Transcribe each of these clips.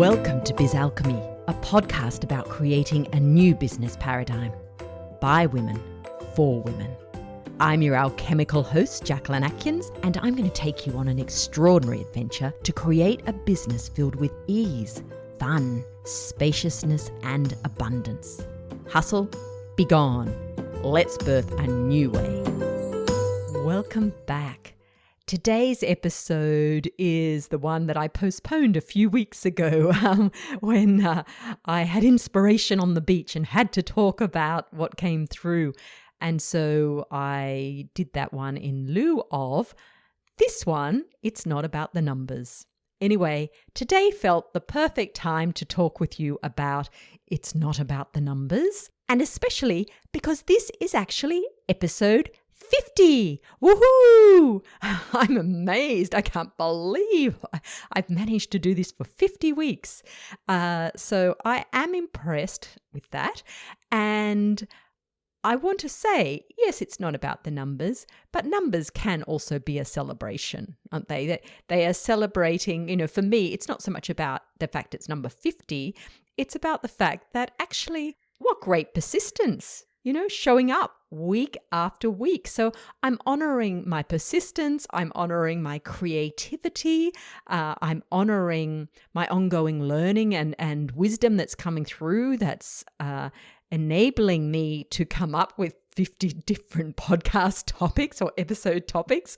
Welcome to Biz Alchemy, a podcast about creating a new business paradigm by women, for women. I'm your alchemical host, Jacqueline Atkins, and I'm going to take you on an extraordinary adventure to create a business filled with ease, fun, spaciousness, and abundance. Hustle, be gone. Let's birth a new way. Welcome back. Today's episode is the one that I postponed a few weeks ago when I had inspiration on the beach and had to talk about what came through. And so I did that one in lieu of this one. It's not about the numbers. Anyway, today felt the perfect time to talk with you about it's not about the numbers, and especially because this is actually episode 50. Woohoo! I'm amazed. I can't believe I've managed to do this for 50 weeks. So I am impressed with that. And I want to say, yes, it's not about the numbers, but numbers can also be a celebration, aren't they? They are celebrating, for me, it's not so much about the fact it's number 50. It's about the fact that actually, what great persistence, showing up week after week. So I'm honoring my persistence. I'm honoring my creativity. I'm honoring my ongoing learning and wisdom that's coming through, that's enabling me to come up with 50 different podcast topics or episode topics.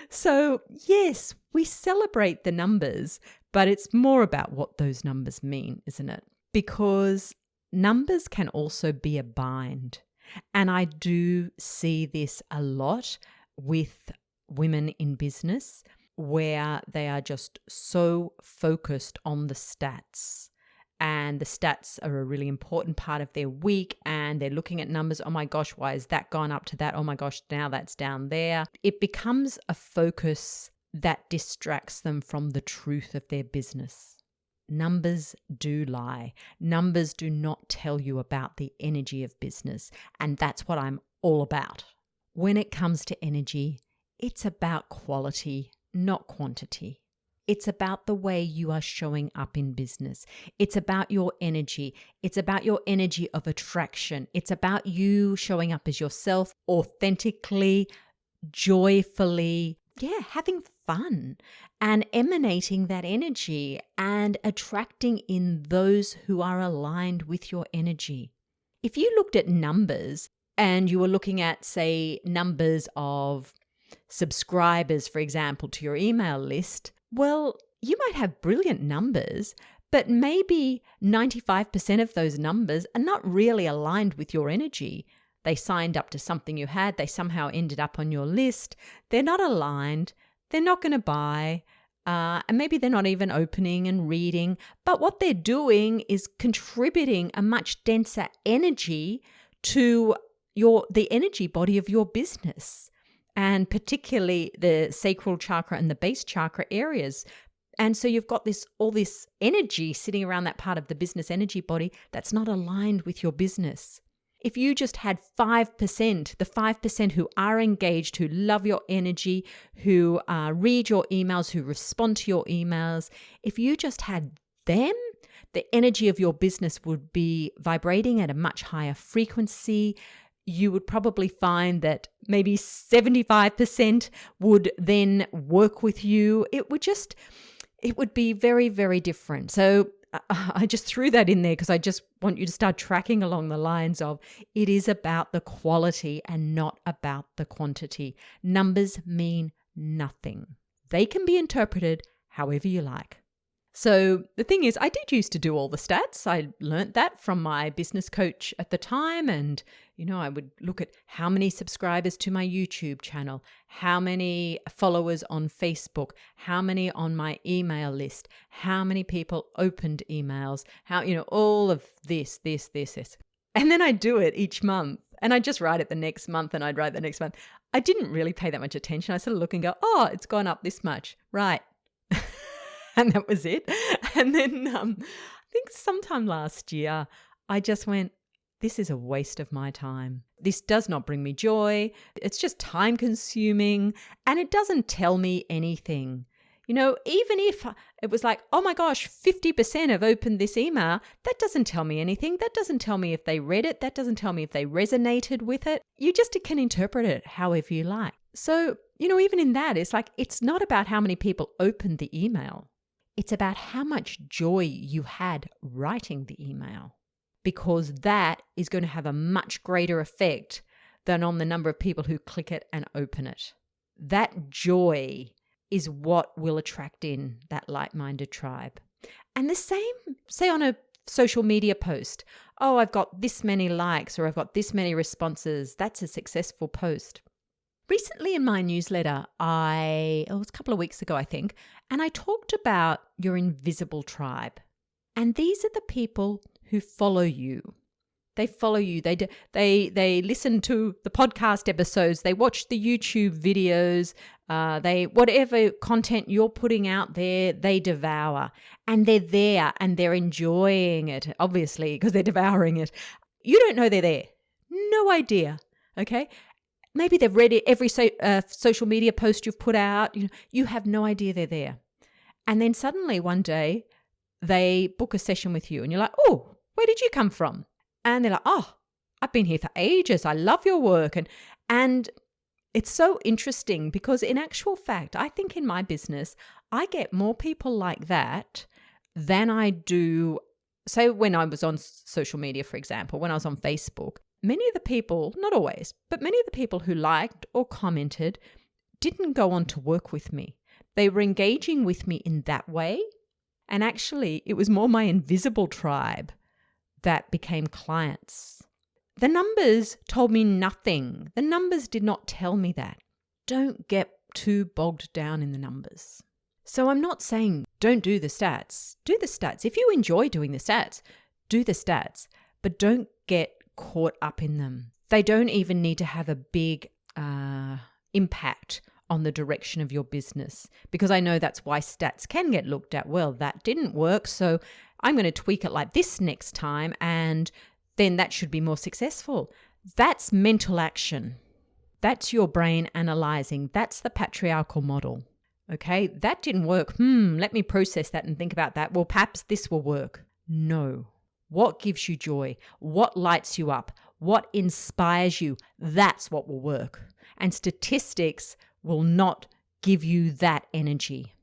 So yes, we celebrate the numbers, but it's more about what those numbers mean, isn't it? Because numbers can also be a bind. And I do see this a lot with women in business where they are just so focused on the stats. And the stats are a really important part of their week, and they're looking at numbers. Oh my gosh, why is that gone up to that? Oh my gosh, now that's down there. It becomes a focus that distracts them from the truth of their business. Numbers do lie. Numbers do not tell you about the energy of business, and that's what I'm all about. When it comes to energy, it's about quality, not quantity. It's about the way you are showing up in business. It's about your energy. It's about your energy of attraction. It's about you showing up as yourself authentically, joyfully, having fun and emanating that energy and attracting in those who are aligned with your energy. If you looked at numbers and you were looking at, say, numbers of subscribers, for example, to your email list, well, you might have brilliant numbers, but maybe 95% of those numbers are not really aligned with your energy. They signed up to something you had. They somehow ended up on your list. They're not aligned. They're not going to buy. And maybe they're not even opening and reading. But what they're doing is contributing a much denser energy to the energy body of your business, and particularly the sacral chakra and the base chakra areas. And so you've got all this energy sitting around that part of the business energy body that's not aligned with your business. If you just had 5%, the 5% who are engaged, who love your energy, who read your emails, who respond to your emails, if you just had them, the energy of your business would be vibrating at a much higher frequency. You would probably find that maybe 75% would then work with you. It would be very, very different. So I just threw that in there because I just want you to start tracking along the lines of it is about the quality and not about the quantity. Numbers mean nothing. They can be interpreted however you like. So the thing is, I did used to do all the stats. I learnt that from my business coach at the time. And, I would look at how many subscribers to my YouTube channel, how many followers on Facebook, how many on my email list, how many people opened emails, how, all of this. And then I'd do it each month. And I'd just write it the next month and I'd write the next month. I didn't really pay that much attention. I sort of look and go, oh, it's gone up this much. Right. And that was it. And then I think sometime last year, I just went, this is a waste of my time. This does not bring me joy. It's just time consuming and it doesn't tell me anything. Even if it was like, oh my gosh, 50% have opened this email, that doesn't tell me anything. That doesn't tell me if they read it. That doesn't tell me if they resonated with it. You just can interpret it however you like. So, even in that, it's like, it's not about how many people opened the email. It's about how much joy you had writing the email, because that is going to have a much greater effect than on the number of people who click it and open it. That joy is what will attract in that like-minded tribe. And the same, say on a social media post, oh, I've got this many likes or I've got this many responses. That's a successful post. Recently in my newsletter, it was a couple of weeks ago, I think, and I talked about your invisible tribe. And these are the people who follow you. They follow you. They listen to the podcast episodes. They watch the YouTube videos. Whatever content you're putting out there, they devour. And they're there and they're enjoying it, obviously, because they're devouring it. You don't know they're there. No idea. Okay? Maybe they've read it, every social media post you've put out. You have no idea they're there. And then suddenly one day they book a session with you and you're like, oh, where did you come from? And they're like, oh, I've been here for ages. I love your work. And it's so interesting because in actual fact, I think in my business, I get more people like that than I do, say when I was on social media, for example, when I was on Facebook. Many of the people, not always, but many of the people who liked or commented didn't go on to work with me. They were engaging with me in that way. And actually, it was more my invisible tribe that became clients. The numbers told me nothing. The numbers did not tell me that. Don't get too bogged down in the numbers. So I'm not saying don't do the stats. Do the stats. If you enjoy doing the stats, do the stats, but don't get caught up in them. They don't even need to have a big impact on the direction of your business, because I know that's why stats can get looked at. Well, that didn't work, so I'm going to tweak it like this next time, and then that should be more successful. That's mental action. That's your brain analyzing. That's the patriarchal model. Okay, that didn't work. Let me process that and think about that. Well, perhaps this will work. No. What gives you joy? What lights you up? What inspires you? That's what will work. And statistics will not give you that energy.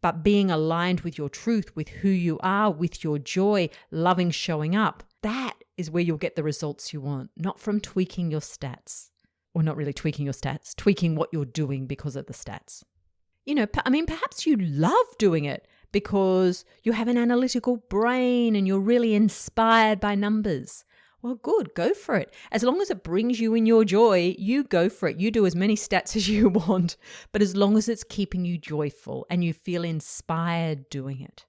But being aligned with your truth, with who you are, with your joy, loving showing up, that is where you'll get the results you want, not from tweaking your stats. Or not really tweaking your stats, tweaking what you're doing because of the stats. Perhaps you love doing it because you have an analytical brain and you're really inspired by numbers. Well, good, go for it. As long as it brings you in your joy, you go for it. You do as many stats as you want, but as long as it's keeping you joyful and you feel inspired doing it.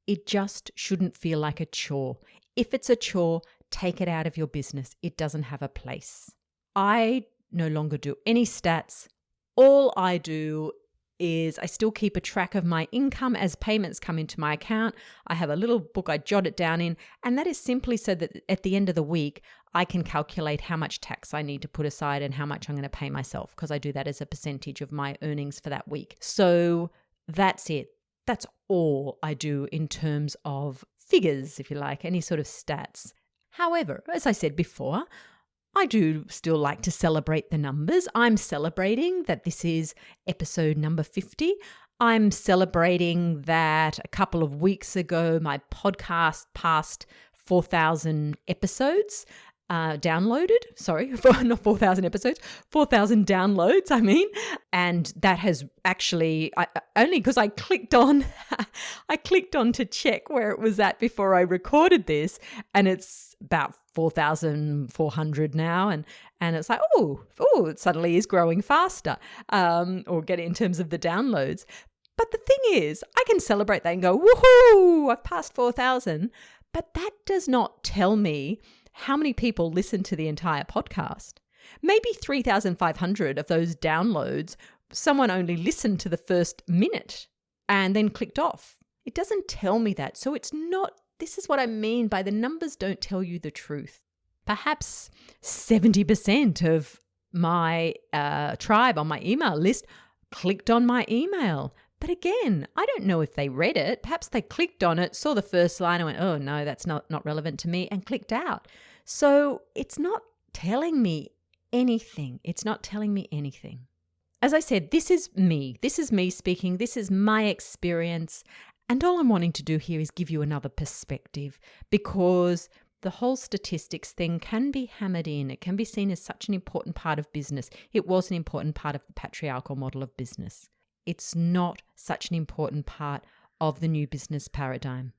It just shouldn't feel like a chore. If it's a chore, take it out of your business. It doesn't have a place. I no longer do any stats. All I do is I still keep a track of my income as payments come into my account. I have a little book I jot it down in, and that is simply so that at the end of the week, I can calculate how much tax I need to put aside and how much I'm going to pay myself, because I do that as a percentage of my earnings for that week. So that's it. That's all I do in terms of figures, if you like, any sort of stats. However, as I said before, I do still like to celebrate the numbers. I'm celebrating that this is episode number 50. I'm celebrating that a couple of weeks ago, my podcast passed 4,000 episodes downloaded. Sorry, not 4,000 episodes, 4,000 downloads, And that has actually, only because I clicked on to check where it was at before I recorded this, and it's about 4,400 now. And it's like, oh, it suddenly is growing faster, or get it in terms of the downloads. But the thing is, I can celebrate that and go, woohoo, I've passed 4,000. But that does not tell me how many people listen to the entire podcast. Maybe 3,500 of those downloads, someone only listened to the first minute and then clicked off. It doesn't tell me that. So it's not, this is what I mean by the numbers don't tell you the truth. Perhaps 70% of my tribe on my email list clicked on my email, But again, I don't know if they read it. Perhaps they clicked on it, saw the first line and went, oh no, that's not relevant to me, and clicked out. So it's not telling me anything. It's not telling me anything. As I said, this is me. This is me speaking. This is my experience. And all I'm wanting to do here is give you another perspective, because the whole statistics thing can be hammered in. It can be seen as such an important part of business. It was an important part of the patriarchal model of business. It's not such an important part of the new business paradigm,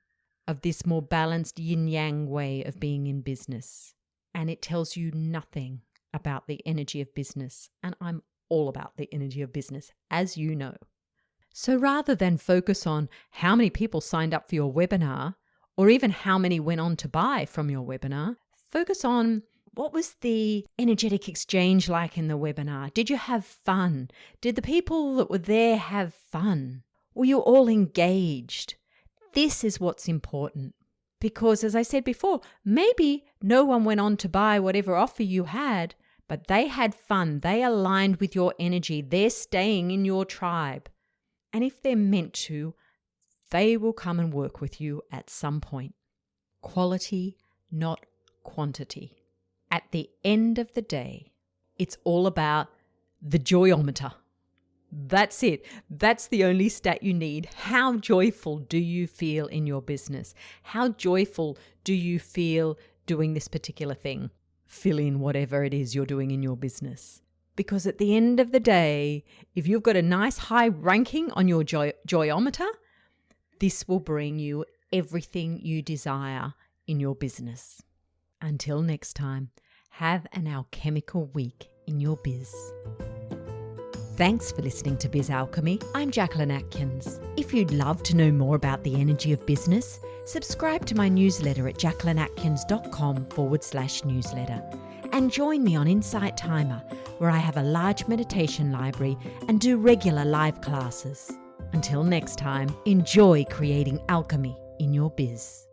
of this more balanced yin-yang way of being in business. And it tells you nothing about the energy of business. And I'm all about the energy of business, as you know. So rather than focus on how many people signed up for your webinar, or even how many went on to buy from your webinar, focus on what was the energetic exchange like in the webinar? Did you have fun? Did the people that were there have fun? Were you all engaged? This is what's important. Because as I said before, maybe no one went on to buy whatever offer you had, but they had fun. They aligned with your energy. They're staying in your tribe. And if they're meant to, they will come and work with you at some point. Quality, not quantity. At the end of the day, it's all about the joyometer. That's it. That's the only stat you need. How joyful do you feel in your business? How joyful do you feel doing this particular thing? Fill in whatever it is you're doing in your business. Because at the end of the day, if you've got a nice high ranking on your joyometer, this will bring you everything you desire in your business. Until next time, have an alchemical week in your biz. Thanks for listening to Biz Alchemy. I'm Jacqueline Atkins. If you'd love to know more about the energy of business, subscribe to my newsletter at jacquelineatkins.com/newsletter and join me on Insight Timer, where I have a large meditation library and do regular live classes. Until next time, enjoy creating alchemy in your biz.